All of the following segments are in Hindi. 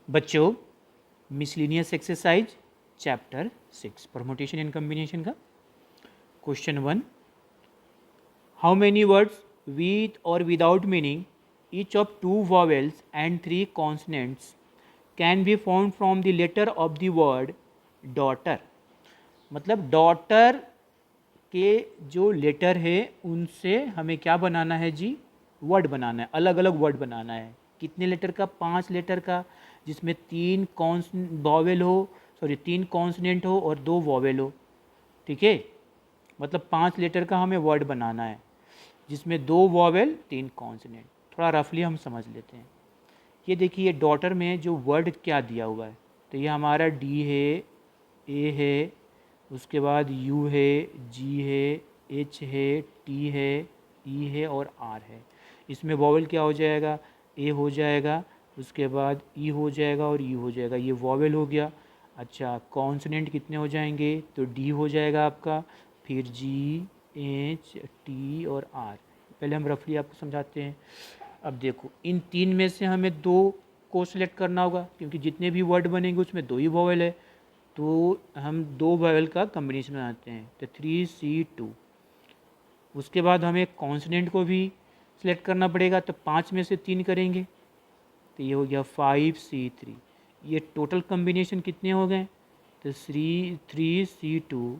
बच्चों, miscellaneous exercise chapter 6 permutation and combination का question 1, how many words with or without meaning each of 2 vowels and 3 consonants can be found from the letter of the word daughter. मतलब डॉटर के जो लेटर है उनसे हमें क्या बनाना है जी, वर्ड बनाना है, अलग अलग वर्ड बनाना है। कितने लेटर का? 5 लेटर का, जिसमें 3 वॉवेल हो, सॉरी 3 कॉन्सनेंट हो और 2 वॉवेल हो। ठीक है, मतलब 5 लेटर का हमें वर्ड बनाना है जिसमें 2 वॉवेल 3 कॉन्सनेंट। थोड़ा रफली हम समझ लेते हैं। ये देखिए डॉटर में जो वर्ड क्या दिया हुआ है, तो ये हमारा डी है, ए है, उसके बाद यू है, जी है, एच है, टी है, ई है और आर है। इसमें वॉवेल क्या हो जाएगा? ए हो जाएगा, उसके बाद ई हो जाएगा और ई हो जाएगा। ये वॉवेल हो गया। अच्छा, कॉन्सोनेंट कितने हो जाएंगे? तो डी हो जाएगा आपका, फिर जी, एच, टी और आर। पहले हम रफली आपको समझाते हैं। अब देखो, इन 3 में से हमें 2 को सिलेक्ट करना होगा, क्योंकि जितने भी वर्ड बनेंगे उसमें 2 ही वॉवेल है। तो हम 2 वॉवेल का कम्बिनेशन बनाते हैं, तो 3C2। उसके बाद हमें कॉन्सोनेंट को भी सिलेक्ट करना पड़ेगा, तो 5 में से 3 करेंगे, तो ये हो गया 5C3। ये टोटल कम्बिनेशन कितने हो गए? तो 3C2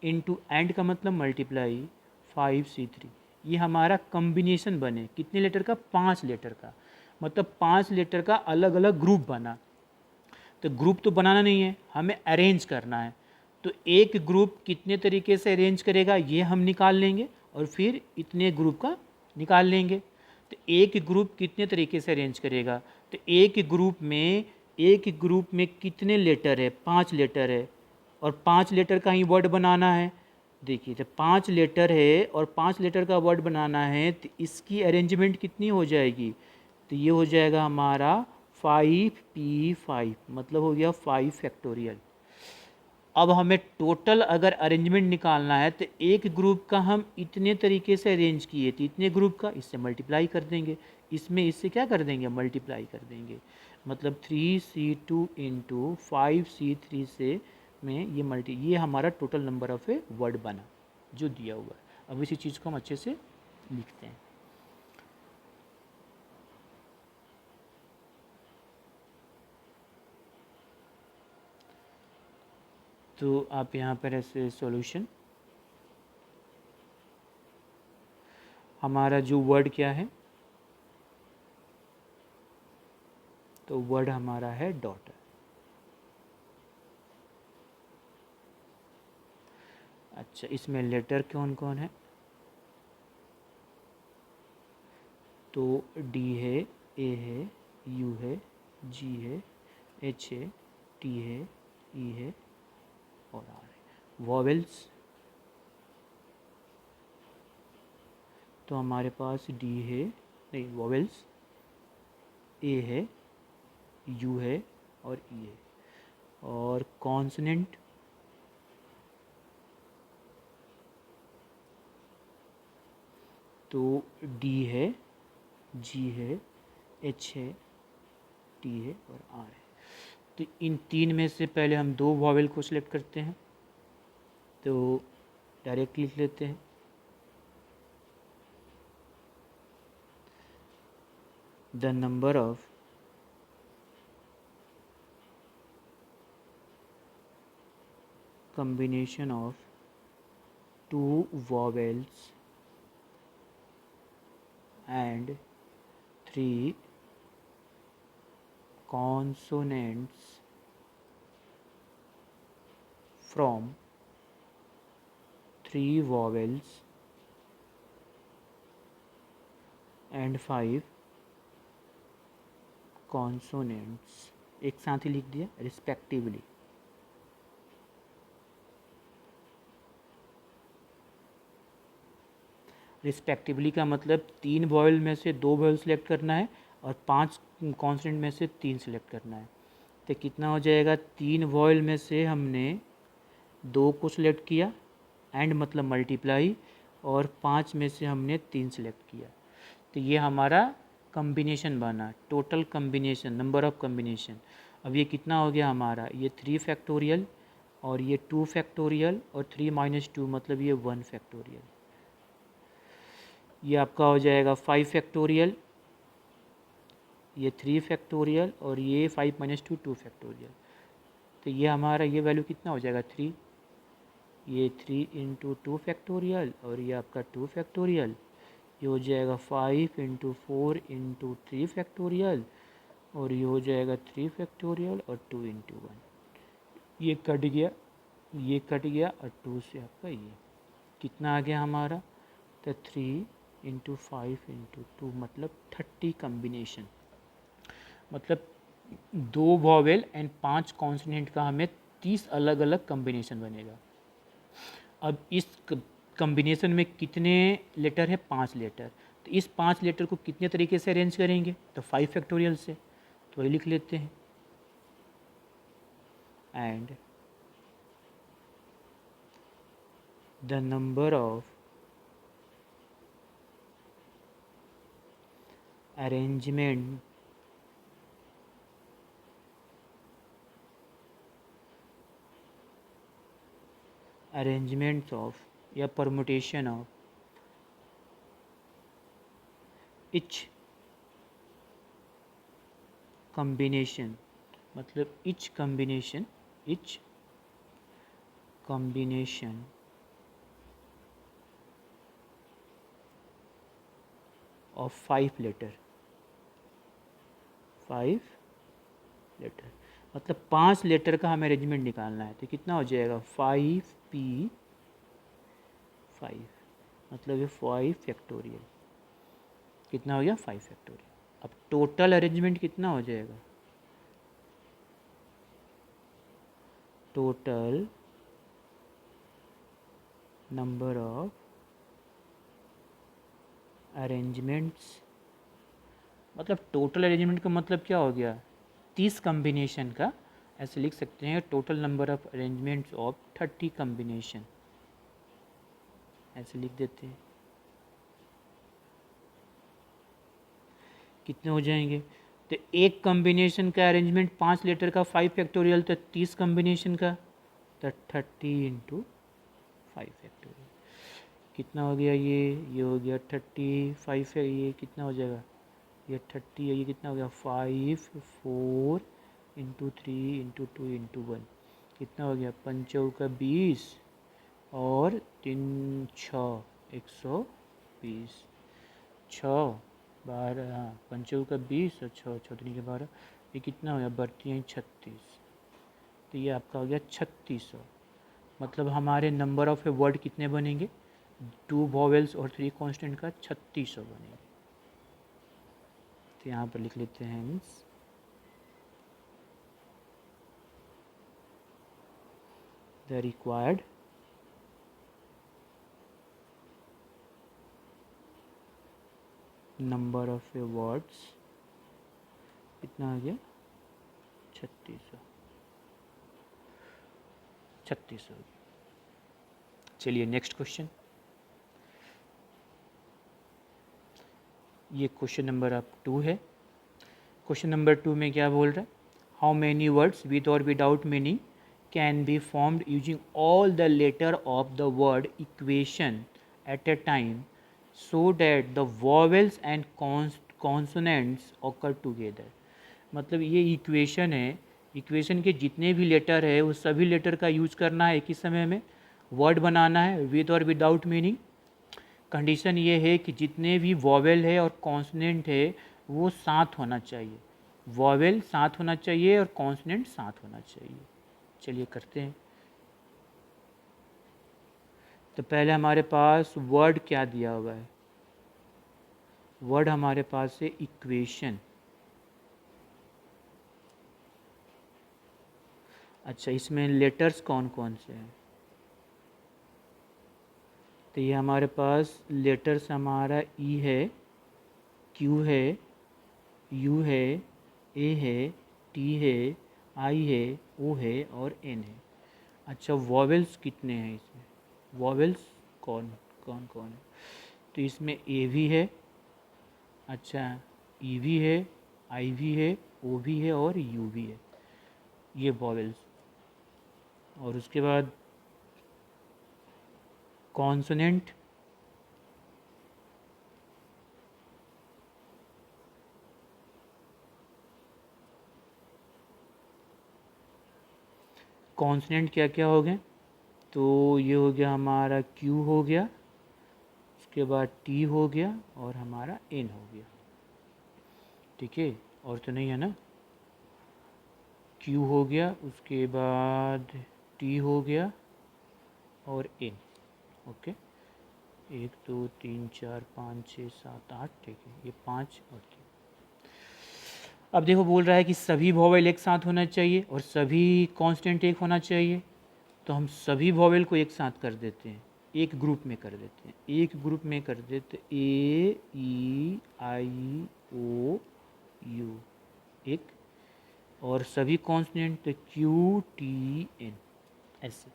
इंटू एंड का मतलब मल्टीप्लाई 5C3। ये हमारा कम्बिनेशन बने कितने लेटर का? 5 लेटर का। मतलब 5 लेटर का अलग अलग ग्रुप बना। तो ग्रुप तो बनाना नहीं है, हमें अरेंज करना है। तो एक ग्रुप कितने तरीके से अरेंज करेगा ये हम निकाल लेंगे, और फिर इतने ग्रुप का निकाल लेंगे। तो एक ग्रुप कितने तरीके से अरेंज करेगा? तो एक ग्रुप में कितने लेटर है? 5 लेटर है, और 5 लेटर का ही वर्ड बनाना है। देखिए, तो 5 लेटर है और 5 लेटर का वर्ड बनाना है, तो इसकी अरेंजमेंट कितनी हो जाएगी? तो ये हो जाएगा हमारा 5P5, मतलब हो गया 5 फैक्टोरियल। अब हमें टोटल अगर अरेंजमेंट निकालना है, तो एक ग्रुप का हम इतने तरीके से अरेंज किए थे, इतने ग्रुप का इससे मल्टीप्लाई कर देंगे, इससे क्या कर देंगे? मल्टीप्लाई कर देंगे। मतलब 3C2 इंटू 5C3 से में ये हमारा total number of a word बना जो दिया हुआ है। अब इसी चीज़ को हम अच्छे से लिखते हैं। तो आप यहाँ पर ऐसे सॉल्यूशन, हमारा जो वर्ड क्या है? तो वर्ड हमारा है डॉटर। अच्छा, इसमें लेटर कौन कौन है? तो डी है, ए है, यू है, जी है, एच है, टी है, ई है और आर है। वॉवेल्स, तो हमारे पास डी है, नहीं वॉवेल्स ए है, यू है और ई है। और कॉन्सनेंट, तो डी है, जी है, एच है, टी है और आर है। तो इन 3 में से पहले हम 2 वॉवेल को सिलेक्ट करते हैं, तो डायरेक्ट लिख लेते हैं। The number of combination of 2 vowels and 3 consonants from 3 vowels and 5 consonants, एक साथ ही लिख दिया, रिस्पेक्टिवली। रिस्पेक्टिवली का मतलब 3 वॉवेल में से 2 वॉवेल सेलेक्ट करना है और 5 कॉन्सोनेंट में से 3 सेलेक्ट करना है। तो कितना हो जाएगा? 3 वॉवेल में से हमने 2 को सिलेक्ट किया, एंड मतलब मल्टीप्लाई, और 5 में से हमने 3 सेलेक्ट किया। तो ये हमारा कम्बिनेशन बना, total combination, number of combination. अब ये कितना हो गया हमारा, ये 3 फैक्टोरियल और ये 2 फैक्टोरियल और 3 माइनस 2 मतलब ये 1 फैक्टोरियल। ये आपका हो जाएगा 5 फैक्टोरियल, ये 3 फैक्टोरियल और ये 5 माइनस 2 2 फैक्टोरियल। तो ये हमारा ये वैल्यू कितना हो जाएगा 3, ये 3 इंटू 2 फैक्टोरियल और ये आपका 2 फैक्टोरियल, ये हो जाएगा 5 इंटू 4 इंटू 3 फैक्टोरियल और ये हो जाएगा 3 फैक्टोरियल और 2 इंटू 1। ये कट गया, ये कट गया और 2 से आपका ये कितना आ गया हमारा, तो 3 इंटू 5 इंटू 2 मतलब 30 कम्बिनेशन। मतलब 2 वॉवेल एंड 5 कॉन्सोनेंट का हमें 30 अलग अलग कम्बिनेशन बनेगा। अब इस कम्बिनेशन में कितने लेटर है, 5 लेटर। तो इस 5 लेटर को कितने तरीके से अरेंज करेंगे, तो 5 फैक्टोरियल से, तो वही लिख लेते हैं। And the number of arrangement arrangements of या permutation of each combination, मतलब each combination of 5 letter मतलब 5 लेटर का हमें अरेंजमेंट निकालना है। तो कितना हो जाएगा 5p5 मतलब ये 5 फैक्टोरियल, कितना हो गया 5 फैक्टोरियल। अब टोटल अरेंजमेंट कितना हो जाएगा, टोटल नंबर ऑफ अरेंजमेंट्स, मतलब टोटल अरेंजमेंट का मतलब क्या हो गया, 30 कम्बिनेशन का, ऐसे लिख सकते हैं total number of arrangements of 30 combination, ऐसे लिख देते हैं। कितने हो जाएंगे, तो एक कम्बिनेशन का अरेंजमेंट 5 लेटर का 5 फैक्टोरियल, तो 30 कम्बिनेशन का तो 30 इंटू 5 फैक्टोरियल कितना हो गया, ये हो गया 35 है, ये कितना हो जाएगा, ये 30 है, ये कितना हो गया 5 4 इंटू 3 इंटू 2 इंटू 1 कितना हो गया 5 का 20 और 3 6 120, 6 12, हाँ 5 का 20 और 6 6 के 12, ये कितना हो गया बढ़ती हैं 36, तो ये आपका हो गया 3600। मतलब हमारे नंबर ऑफ ए वर्ड कितने बनेंगे, 2 वॉवेल्स और 3 कॉन्स्टेंट का 3600 बनेंगे। तो यहाँ पर लिख लेते हैं the required number of A words कितना आ गया 3600। चलिए नेक्स्ट क्वेश्चन, ये क्वेश्चन नंबर आप 2 है। क्वेश्चन नंबर 2 में क्या बोल रहा है, how many words with or without meaning can be formed using all the letter of the word equation at a time so that the vowels and consonants occur together. मतलब ये इक्वेशन है, इक्वेशन के जितने भी लेटर है उस सभी लेटर का यूज करना है एक ही समय में, वर्ड बनाना है with or without meaning. Condition ये है कि जितने भी वॉवेल है और कॉन्सोनेंट है वो साथ होना चाहिए, वॉवेल साथ होना चाहिए और कॉन्सोनेंट साथ होना चाहिए। चलिए करते हैं। तो पहले हमारे पास वर्ड क्या दिया हुआ है, वर्ड हमारे पास है इक्वेशन। अच्छा इसमें लेटर्स कौन कौन से हैं, तो ये हमारे पास लेटर्स हमारा ई है, क्यू है, यू है, ए है, टी है, आई है, ओ है और एन है। अच्छा वॉवेल्स कितने हैं इसमें, वॉवेल्स कौन कौन कौन है, तो इसमें ए भी है, अच्छा ई भी है, आई भी है, ओ भी है और यू भी है। ये वॉवेल्स, और उसके बाद कॉन्सोनेंट, कॉन्सोनेंट क्या क्या हो गए, तो ये हो गया हमारा क्यू हो गया, उसके बाद टी हो गया और हमारा एन हो गया। ठीक है, और तो नहीं है ना, क्यू हो गया, उसके बाद टी हो गया और एन। ओके, 1 2 3 4 5 6 7 8, ठीक है, ये 5 और 3। अब देखो बोल रहा है कि सभी वॉवेल एक साथ होना चाहिए और सभी कांस्टेंट एक होना चाहिए, तो हम सभी वॉवेल को एक साथ कर देते हैं, एक ग्रुप में कर देते हैं, एक ग्रुप में कर देते, ए ई आई ओ यू एक, और सभी कांस्टेंट क्यू टी एन, ऐसे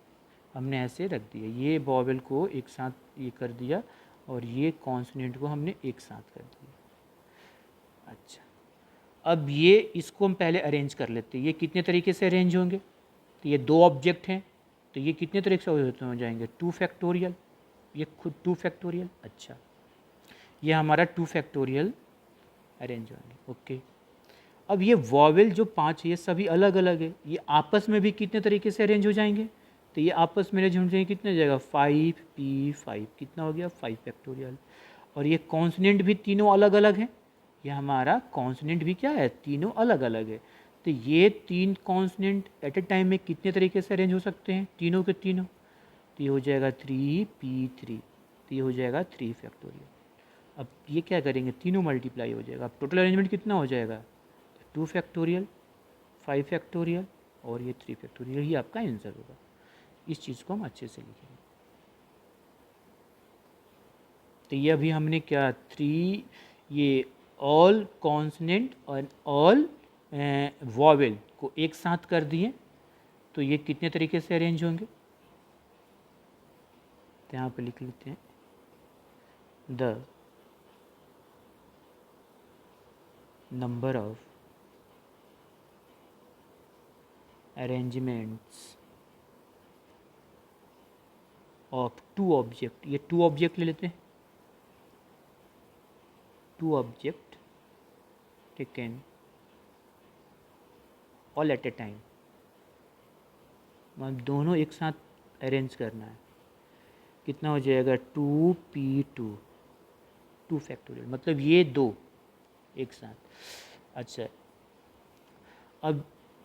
हमने ऐसे रख दिया, ये वॉवेल को एक साथ ये कर दिया और ये कॉन्सोनेंट को हमने एक साथ कर दिया। अच्छा, अब ये इसको हम पहले अरेंज कर लेते हैं, ये कितने तरीके से अरेंज होंगे, तो ये 2 ऑब्जेक्ट हैं, तो ये कितने तरीके से हो जाएंगे, 2 फैक्टोरियल, ये खुद 2 फैक्टोरियल। अच्छा, ये हमारा 2 फैक्टोरियल अरेंज होंगे। ओके, अब ये वॉवेल जो 5 है ये सभी अलग अलग है, ये आपस में भी कितने तरीके से अरेंज हो जाएंगे, तो ये आपस में अरेंज हो जाएंगे, कितने हो जाएगा 5p5, कितना हो गया 5 फैक्टोरियल। और ये कॉन्सोनेंट भी तीनों अलग अलग हैं, ये हमारा कॉन्सोनेंट भी क्या है, तीनों अलग अलग है, तो ये 3 कॉन्सोनेंट एट ए टाइम में कितने तरीके से अरेंज हो सकते हैं, तीनों के तीनों, तो ये हो जाएगा 3p3, तो ये हो जाएगा 3 फैक्टोरियल। अब ये क्या करेंगे, तीनों मल्टीप्लाई हो जाएगा, अब टोटल अरेंजमेंट कितना हो जाएगा, 2 फैक्टोरियल, 5 फैक्टोरियल और ये 3 फैक्टोरियल, ही आपका आंसर होगा। इस चीज़ को हम अच्छे से लिखेंगे। तो ये अभी हमने क्या 3, ये ऑल कॉन्सनेंट और ऑल वॉवेल को एक साथ कर दिए, तो ये कितने तरीके से अरेंज होंगे, तो यहाँ पे लिख लेते हैं, the number of arrangements of 2 object, ये 2 ऑब्जेक्ट ले लेते हैं, 2 object taken all at a time, मतलब दोनों एक साथ अरेंज करना है, कितना हो जाएगा 2p2, 2 फैक्टोरियल, मतलब ये 2 एक साथ। अच्छा, अब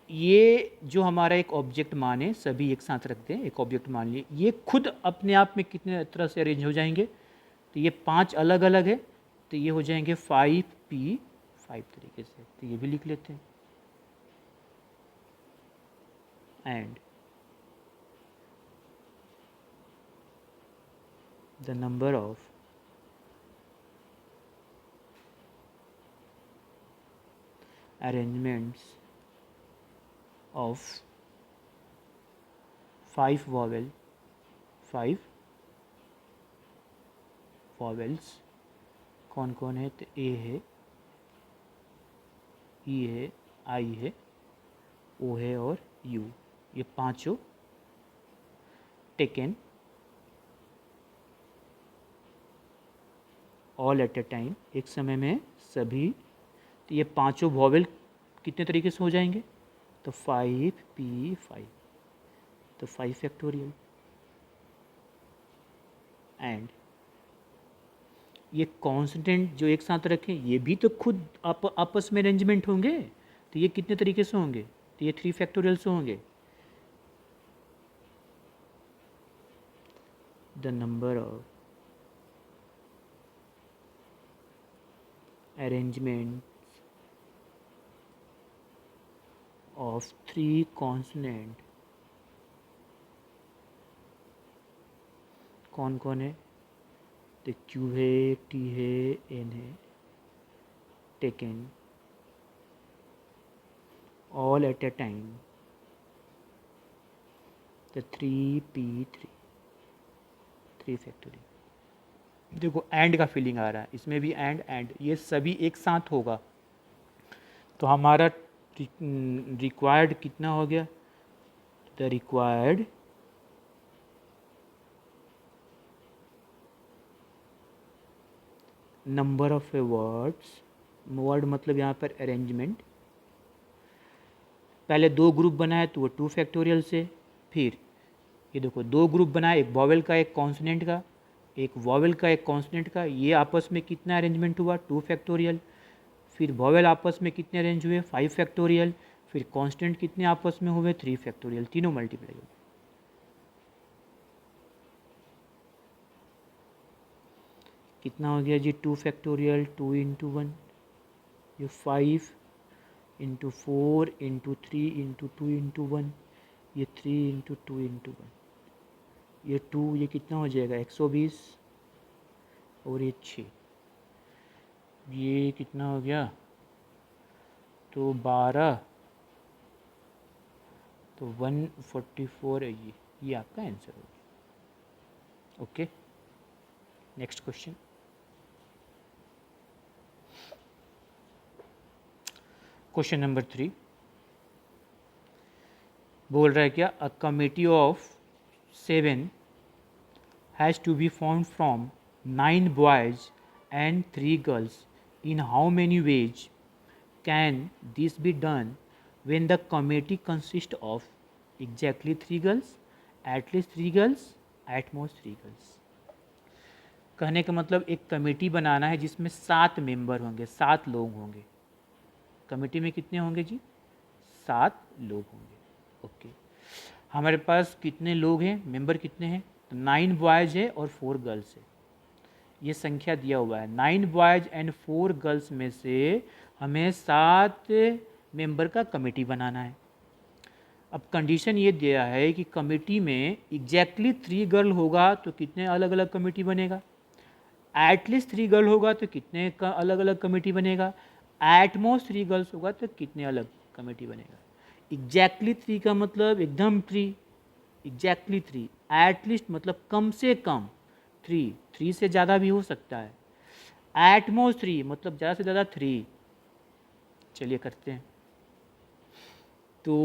ये जो हमारा एक ऑब्जेक्ट मान है, सभी एक साथ रखते हैं, एक ऑब्जेक्ट मान लिए, ये खुद अपने आप में कितने तरह से अरेंज हो जाएंगे, तो ये 5 अलग अलग है, तो ये हो जाएंगे 5p5 तरीके से, तो ये भी लिख लेते हैं। And the number of arrangements of 5 vowels कौन कौन है, तो ए है, ई है, आई है, ओ है और यू, ये पांचों taken all at a time, एक समय में सभी, तो ये पांचों वॉवेल कितने तरीके से हो जाएंगे, तो 5p5, तो 5 फैक्टोरियल। एंड ये कॉन्स्टेंट जो एक साथ रखें, ये भी तो खुद आपस में अरेंजमेंट होंगे, तो ये कितने तरीके से होंगे, तो ये 3 फैक्टोरियल से होंगे। The number of arrangement of 3 consonant कौन कौन है, तो क्यू है, टी है, एन है, taken all at a time, तो 3p3, 3 फैक्टोरियल। देखो एंड का फीलिंग आ रहा है, इसमें भी एंड, ये सभी एक साथ होगा, तो हमारा रिक्वायर्ड कितना हो गया, the required number of words, word मतलब यहाँ पर अरेंजमेंट, पहले दो ग्रुप बनाए तो वो 2 फैक्टोरियल से, फिर ये देखो दो ग्रुप बनाए, एक वॉवेल का एक कॉन्सोनेंट का, एक वॉवेल का एक कॉन्सोनेंट का, ये आपस में कितना अरेंजमेंट हुआ 2 फैक्टोरियल, फिर वॉवेल आपस में कितने अरेंज हुए 5 फैक्टोरियल, फिर कॉन्स्टेंट कितने आपस में हुए 3 फैक्टोरियल, तीनों मल्टीप्लाई हुए। कितना हो गया जी 2 फैक्टोरियल 2 इंटू 1, ये 5 इंटू 4 इंटू 3 इंटू 2 इंटू 1, ये 3 इंटू 2 इंटू 1, ये 2, ये कितना हो जाएगा 120, और ये 6, ये कितना हो गया तो 12, तो 144 है ये आपका आंसर होगा। Okay, next question. Question number 3 बोल रहा है क्या, a committee of 7 has to be form from 9 boys and 3 girls, in how many ways can this be done when the committee consists of exactly 3 girls, at least 3 girls, at most 3 girls। कहने का मतलब एक कमेटी बनाना है जिसमें 7 मेंबर होंगे, 7 लोग होंगे। कमेटी में कितने होंगे जी 7 लोग होंगे। ओके, हमारे पास कितने लोग हैं, मेंबर कितने हैं, तो 9 बॉयज़ है और 4 गर्ल्स है, ये संख्या दिया हुआ है। 9 बॉयज़ एंड 4 गर्ल्स में से हमें 7 मेंबर का कमेटी बनाना है। अब कंडीशन ये दिया है कि कमेटी में एग्जैक्टली 3 गर्ल होगा तो कितने अलग अलग कमेटी बनेगा, एटलीस्ट 3 गर्ल होगा तो कितने का अलग अलग कमेटी बनेगा, एट मोस्ट 3 गर्ल्स होगा तो कितने अलग कमेटी बनेगा। एग्जैक्टली 3 का मतलब एकदम 3, एग्जैक्टली 3, एटलीस्ट मतलब कम से कम 3 से ज़्यादा भी हो सकता है, एट मोस्ट 3 मतलब ज़्यादा से ज़्यादा 3। चलिए करते हैं। तो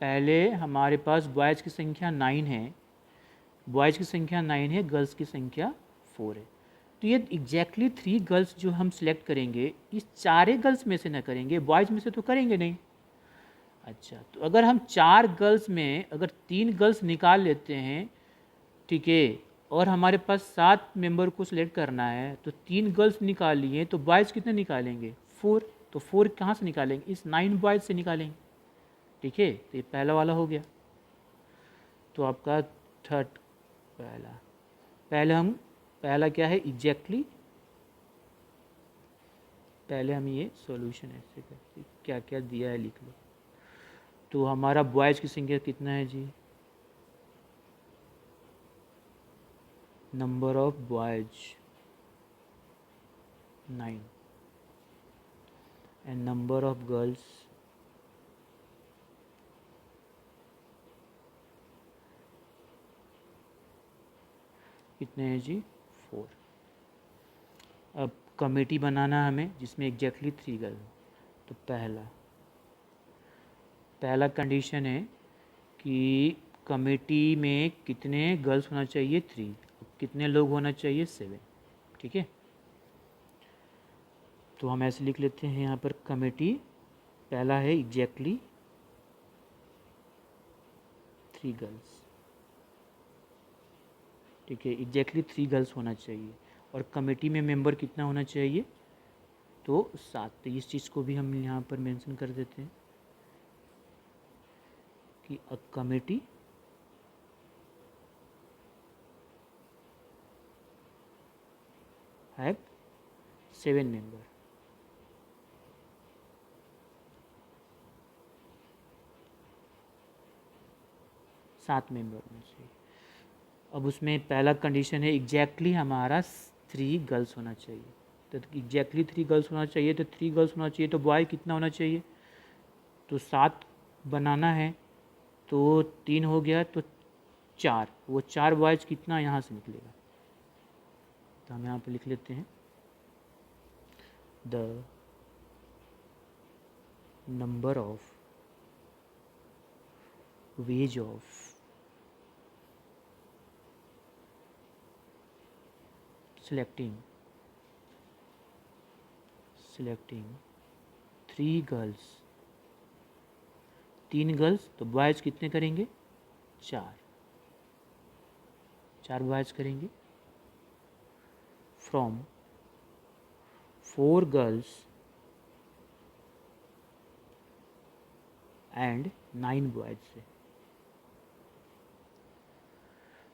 पहले हमारे पास बॉयज़ की संख्या 9 है, बॉयज़ की संख्या 9 है, गर्ल्स की संख्या 4 है। तो ये एग्जैक्टली 3 गर्ल्स जो हम सिलेक्ट करेंगे, इस 4 गर्ल्स में से ना करेंगे, बॉयज़ में से तो करेंगे नहीं। अच्छा, तो अगर हम 4 गर्ल्स में अगर 3 गर्ल्स निकाल लेते हैं, ठीक है, और हमारे पास 7 मेंबर को सिलेक्ट करना है, तो 3 गर्ल्स निकाल लिए तो बॉयज़ कितने निकालेंगे 4, तो 4 कहाँ से निकालेंगे, इस 9 बॉयज़ से निकालेंगे। ठीक है, तो ये पहला वाला हो गया। तो आपका थर्ड पहला क्या है एग्जैक्टली, पहले हम ये सॉल्यूशन ऐसे करते क्या क्या दिया है लिख लो। तो हमारा बॉयज़ की संख्या कितना है जी, number of boys 9 and number of girls कितने हैं जी 4। अब कमेटी बनाना हमें जिसमें एग्जैक्टली 3 गर्ल हो। तो पहला कंडीशन है कि कमेटी में कितने गर्ल्स होना चाहिए 3, कितने लोग होना चाहिए 7। ठीक है, तो हम ऐसे लिख लेते हैं यहाँ पर कमेटी, पहला है एग्जैक्टली 3 गर्ल्स। ठीक है, एग्जैक्टली 3 गर्ल्स होना चाहिए, और कमेटी में मेंबर कितना होना चाहिए तो 7। तो इस चीज़ को भी हम यहाँ पर मेंशन कर देते हैं कि अ कमेटी हैव 7 मेंबर। सात मेंबर होना चाहिए। अब उसमें पहला कंडीशन है एग्जैक्टली हमारा 3 गर्ल्स होना चाहिए। तो एग्जैक्टली 3 गर्ल्स होना चाहिए, तो 3 गर्ल्स होना चाहिए, तो बॉय कितना होना चाहिए, तो 7 बनाना है, तो 3 हो गया तो 4, वो 4 बॉयज़ कितना यहाँ से निकलेगा, तो हम यहाँ पे लिख लेते हैं the number of ways of selecting 3 girls, 3 girls, तो बॉयज़ कितने करेंगे? 4 बॉयज़ करेंगे। फ्रॉम 4 गर्ल्स एंड 9 बॉयज़ से।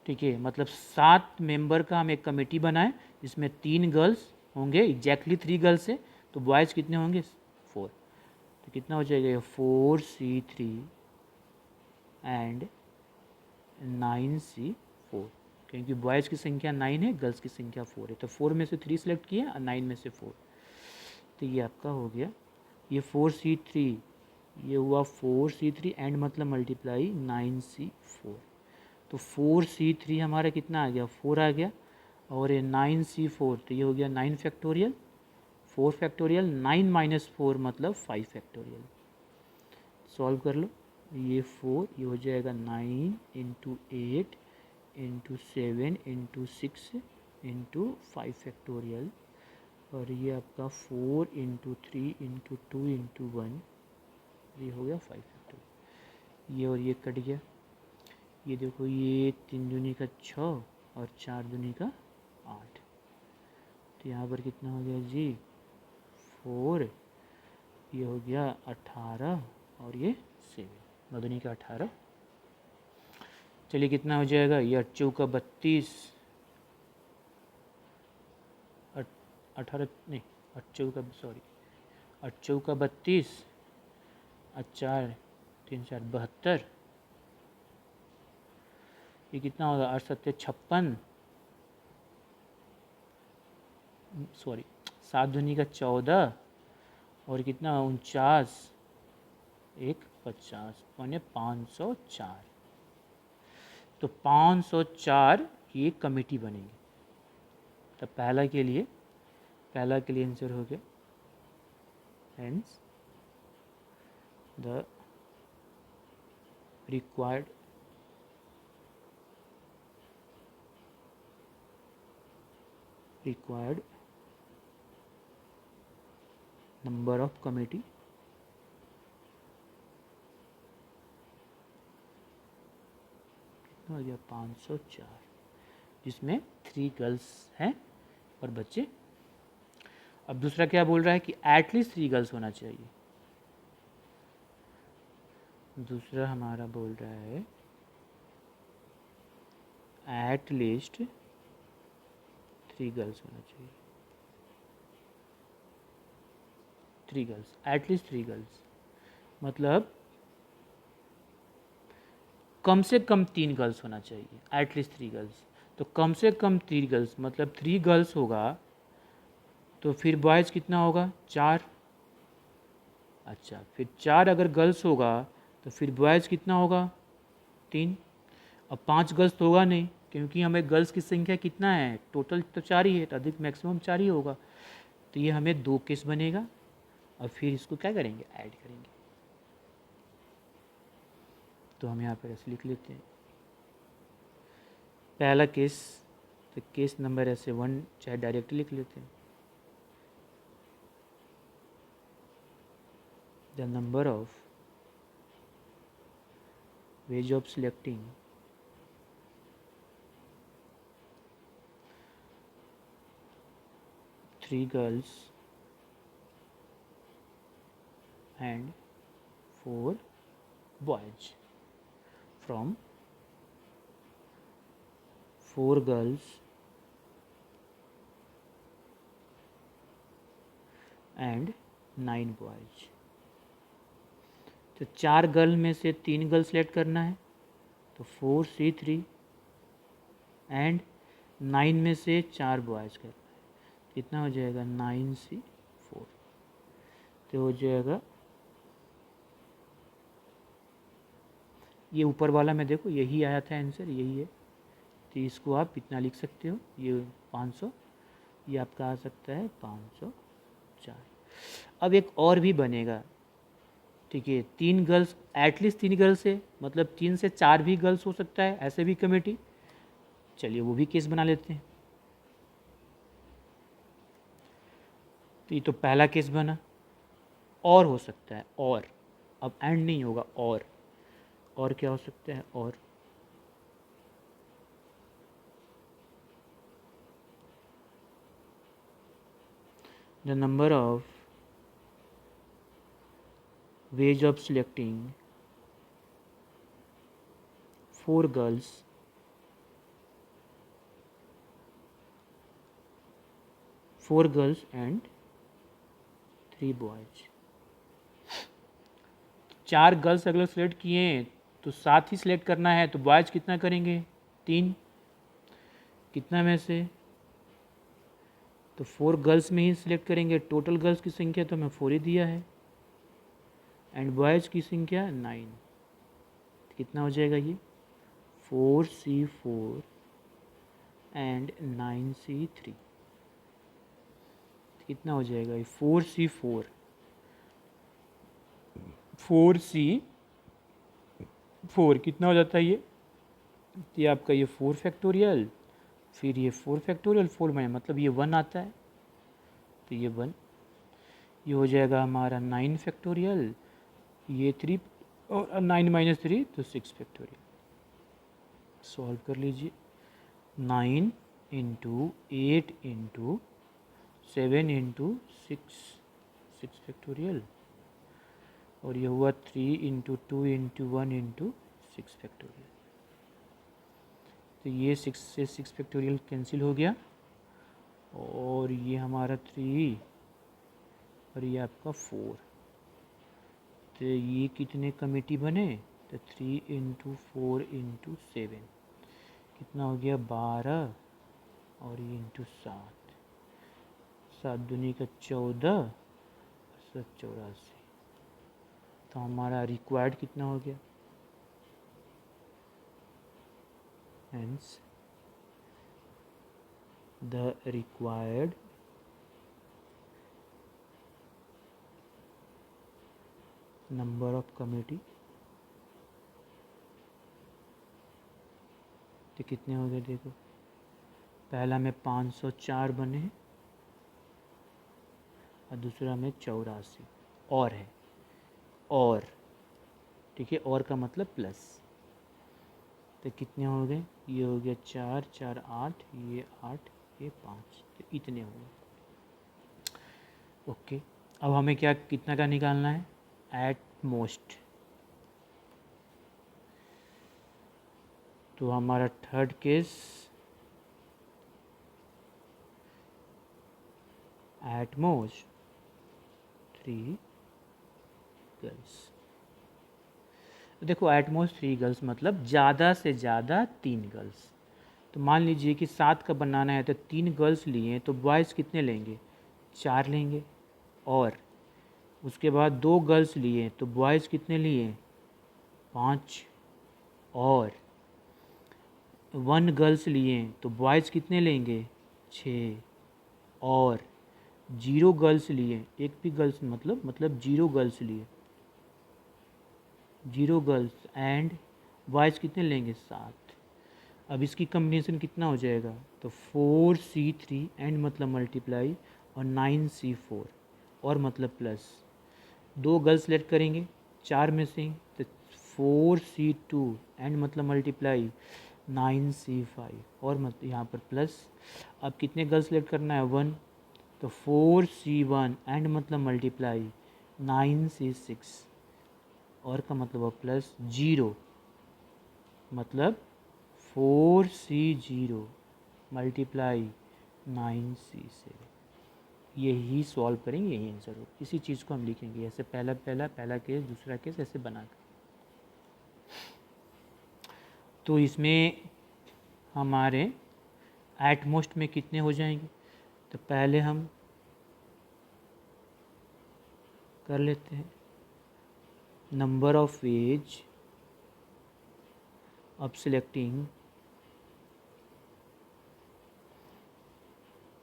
ठीक है, मतलब 7 मेंबर का हम एक कमेटी बनाएं जिसमें 3 गर्ल्स होंगे, एग्जैक्टली 3 गर्ल्स है, तो बॉयज़ कितने होंगे? 4। तो कितना हो जाएगा ये? 4C3 एंड 9C4, क्योंकि बॉयज़ की संख्या 9 है, गर्ल्स की संख्या 4 है, तो 4 में से 3 सेलेक्ट किया और 9 में से 4, तो ये आपका हो गया। ये 4C3, ये हुआ 4C3 एंड मतलब मल्टीप्लाई 9C4, तो 4C3 हमारा कितना आ गया? 4 आ गया, और ये 9C4, तो ये हो गया 9 फैक्टोरियल, 4 फैक्टोरियल, 9 माइनस 4 मतलब 5 फैक्टोरियल। सॉल्व कर लो, ये 4, ये हो जाएगा 9 into 8 into 7 into 6 into 5 factorial, और ये आपका 4 इंटू 3 इंटू 2 इंटू 1, ये हो गया 5 फैक्टोरियल। ये और ये कट गया, ये देखो, ये 3 दूनी का 6 और 4 दूनी का 8, तो यहाँ पर कितना हो गया जी? 4, ये हो गया 18 और ये 7, 9 दूनी का 18। चलिए कितना हो जाएगा? ये 8 चौका 32, 18 नहीं, 8 चौका 32, 4 3 4 72, ये कितना होगा? 8 7 56, सॉरी 7 दूनी का 14 और कितना? 49, 1 50, यानी 504, तो 504 की एक कमेटी बनेगी। तो पहला के लिए आंसर हो गया, hence the required number of committee कितना हो गया? 504, जिसमें 3 गर्ल्स हैं और बच्चे। अब दूसरा क्या बोल रहा है कि एटलीस्ट 3 गर्ल्स होना चाहिए। दूसरा हमारा बोल रहा है एटलीस्ट 3 गर्ल्स होना चाहिए। 3 गर्ल्स, एटलीस्ट 3 गर्ल्स मतलब कम से कम 3 गर्ल्स होना चाहिए, एटलीस्ट 3 गर्ल्स। तो कम से कम 3 गर्ल्स मतलब 3 गर्ल्स होगा, तो फिर बॉयज़ कितना होगा? 4। अच्छा, फिर 4 अगर गर्ल्स होगा तो फिर बॉयज़ कितना होगा? 3। अब 5 गर्ल्स तो होगा नहीं, क्योंकि हमें गर्ल्स की संख्या कितना है? टोटल तो 4 ही है, तो अधिक मैक्सिमम 4 ही होगा, तो ये हमें 2 केस बनेगा, और फिर इसको क्या करेंगे? ऐड करेंगे। तो हम यहाँ पर ऐसे लिख लेते हैं, पहला केस, तो केस नंबर ऐसे 1 चाहे डायरेक्टली लिख लेते हैं, the number of ways of selecting 3 girls and 4 boys from 4 girls and 9 boys। तो 4 गर्ल में से 3 गर्ल सेलेक्ट करना है, तो 4C3 एंड 9 में से 4 बॉयज़ करना है, कितना हो जाएगा? 9C4, तो हो जाएगा ये ऊपर वाला में देखो यही आया था आंसर, यही है, तो इसको आप इतना लिख सकते हो, ये 500, ये आपका आ सकता है 504। अब एक और भी बनेगा, ठीक है, 3 गर्ल्स, एटलीस्ट 3 गर्ल्स है, मतलब 3 से 4 भी गर्ल्स हो सकता है, ऐसे भी कमेटी। चलिए वो भी केस बना लेते हैं। तो ये तो पहला केस बना। और हो सकता है, और, अब एंड नहीं होगा, और क्या हो सकता है, और the number of ways of selecting 4 girls and 3 boys। 4 girls अगर सेलेक्ट किए हैं तो 7 ही सिलेक्ट करना है, तो बॉयज़ कितना करेंगे, 3, कितना में से, तो 4 गर्ल्स में ही सिलेक्ट करेंगे। टोटल गर्ल्स की संख्या तो हमें 4 ही दिया है, एंड बॉयज़ की संख्या 9। कितना हो जाएगा ये, 4C4 एंड 9C3। कितना हो जाएगा ये, 4C4 कितना हो जाता है ये आपका ये 4 फैक्टोरियल, फिर ये 4 फैक्टोरियल, 4 में मतलब ये 1 आता है, तो ये 1, ये हो जाएगा हमारा 9 फैक्टोरियल, ये 3 और 9 माइनस 3 तो 6 फैक्टोरियल। सॉल्व कर लीजिए, 9 इंटू 8 इंटू 7 इंटू 6 फैक्टोरियल, और ये हुआ 3 इंटू 2 इंटू 1 इंटू 6 फैक्टोरियल। तो ये 6 से 6 फैक्टोरियल कैंसिल हो गया, और ये हमारा 3 और ये आपका 4। तो ये कितने कमेटी बने, तो 3 इंटू 4 इंटू 7 कितना हो गया, 12, और ये इंटू 7, 7 दूनी का 14, 84। तो हमारा रिक्वायर्ड कितना हो गया, hence the required number of committee, तो कितने हो गए देखो, पहला में 504 बने हैं और दूसरा में 84, और है, और ठीक है, और का मतलब प्लस, तो कितने हो गए, ये हो गया 4, 4, 8, ये 8, ये 5, तो इतने हो गए। ओके, अब हमें क्या, कितना का निकालना है, एट मोस्ट। तो हमारा third case, at most 3 girls. देखो एट मोस्ट 3 गर्ल्स मतलब ज़्यादा से ज़्यादा 3 गर्ल्स। तो मान लीजिए कि 7 का बनाना है तो 3 गर्ल्स लिए, तो बॉयज़ कितने लेंगे, 4 लेंगे, और उसके बाद 2 गर्ल्स लिए तो बॉयज़ कितने लिए, 5, और 1 गर्ल्स लिए तो बॉयज़ कितने लेंगे, 6, और 0 गर्ल्स लिए, एक भी गर्ल्स मतलब 0 गर्ल्स लिए, 0 गर्ल्स, एंड बॉयज़ कितने लेंगे, 7। अब इसकी कम्बिनेशन कितना हो जाएगा, तो 4C3 एंड मतलब मल्टीप्लाई, और 9C4 और मतलब प्लस, 2 गर्ल्स सेलेक्ट करेंगे 4 में से, तो 4C2 एंड मतलब मल्टीप्लाई, 9C5 और मतलब यहाँ पर प्लस। अब कितने गर्ल्स सेलेक्ट करना है, 1, तो 4C1 एंड मतलब मल्टीप्लाई, 9C6 और का मतलब प्लस, 0 मतलब 4C0 मल्टीप्लाई 9C7। यही सॉल्व करेंगे, यही आंसर हो। इसी चीज़ को हम लिखेंगे ऐसे, पहला केस, दूसरा केस, ऐसे बनाकर। तो इसमें हमारे एट मोस्ट में कितने हो जाएंगे, तो पहले हम कर लेते हैं, number of ways of selecting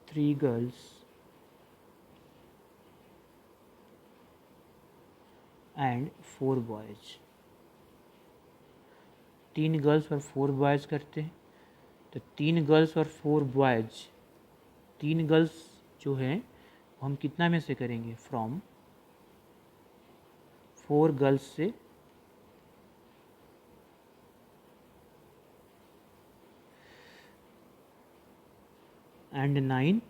3 girls and 4 boys, 3 girls और 4 बॉयज़ करते हैं। तो 3 गर्ल्स और 4 बॉयज़, 3 गर्ल्स जो हैं हम कितना में से करेंगे, फ्रॉम 4 गर्ल्स से एंड 9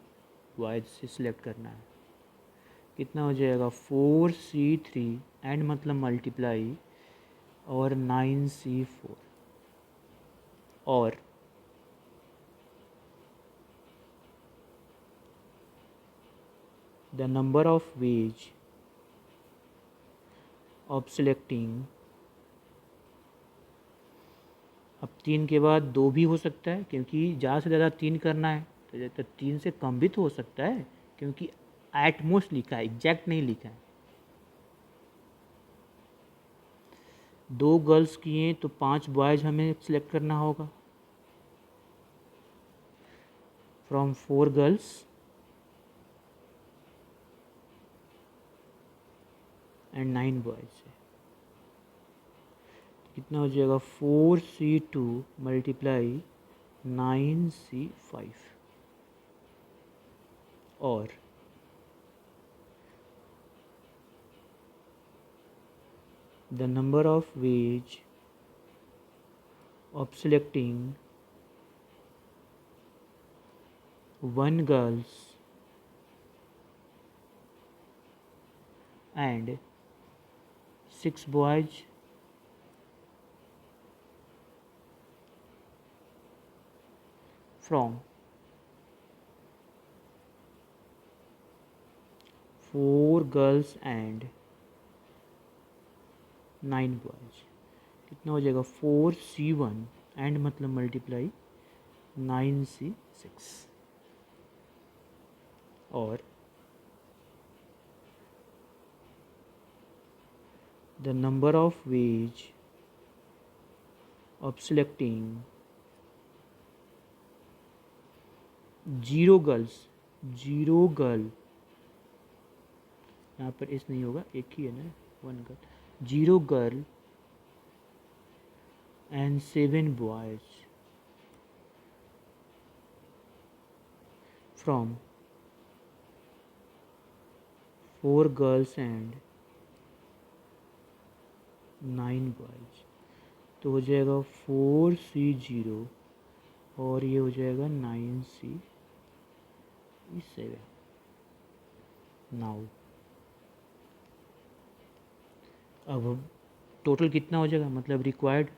बॉयज़ से सिलेक्ट करना है। कितना हो जाएगा 4C3 एंड मतलब मल्टीप्लाई और 9C4 और the number of ways of selecting. अब 3 के बाद 2 भी हो सकता है, क्योंकि ज़्यादा से ज़्यादा 3 करना है तो 3 से कम भी तो हो सकता है, क्योंकि एट मोस्ट लिखा है, एग्जैक्ट नहीं लिखा है। 2 गर्ल्स किए तो 5 बॉयज़ हमें सिलेक्ट करना होगा फ्रॉम 4 गर्ल्स एंड 9 बॉयज़ से। कितना हो जाएगा 4C2 मल्टीप्लाई 9C5 और the number of ways of selecting 1 girls and 6 boys from 4 girls and 9 boys. कितना हो जाएगा 4C1 एंड मतलब मल्टीप्लाई 9C6 और the number of ways of selecting 0 girls, 0 girl, यहाँ पर इस नहीं होगा, एक ही है ना, 1 girl, 0 girl and 7 boys from 4 girls and 9 boys. तो हो जाएगा 4C0 और ये हो जाएगा 9C7। नाउ अब टोटल कितना हो जाएगा, मतलब required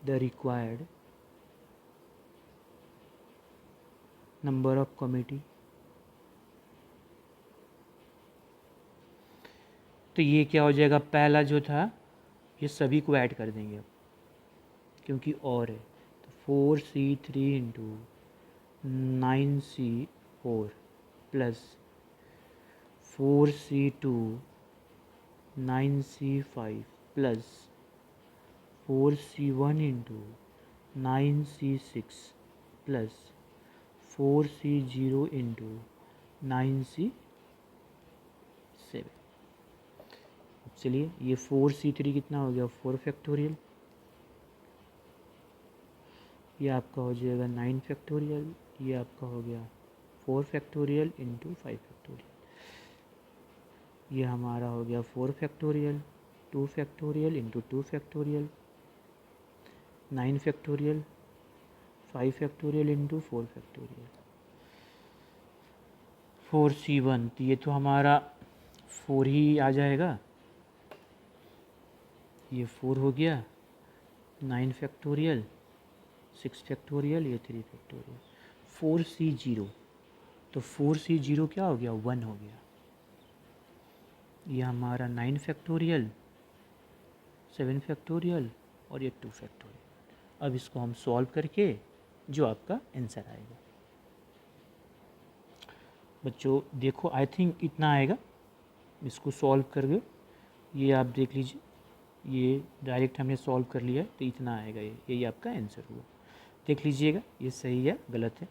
the required number of committee. तो ये क्या हो जाएगा, पहला जो था ये सभी को ऐड कर देंगे अब, क्योंकि और है। तो 4C3 into 9C4 plus 4C2 9C5 plus 4C1 into 9C6 plus 4C0 into 9C7। चलिए ये 4C3 कितना हो गया, 4 फैक्टोरियल, ये आपका हो जाएगा 9 फैक्टोरियल, ये आपका हो गया 4 फैक्टोरियल इंटू 5 फैक्टोरियल, ये हमारा हो गया 4 factorial, 2 factorial into 2 factorial, 9 factorial, 5 factorial into 4 factorial, 4C1। तो ये तो हमारा 4 ही आ जाएगा, ये 4 हो गया, 9 फैक्टोरियल, 6 फैक्टोरियल, ये 3 फैक्टोरियल, 4C0। तो 4C0 क्या हो गया, 1 हो गया। ये हमारा 9 फैक्टोरियल, 7 फैक्टोरियल और ये 2 फैक्टोरियल। अब इसको हम सॉल्व करके जो आपका आंसर आएगा, बच्चों देखो आई थिंक इतना आएगा, इसको सॉल्व करके ये आप देख लीजिए, ये डायरेक्ट हमने सॉल्व कर लिया है तो इतना आएगा, ये यही आपका आंसर हुआ। देख लीजिएगा ये सही है गलत है।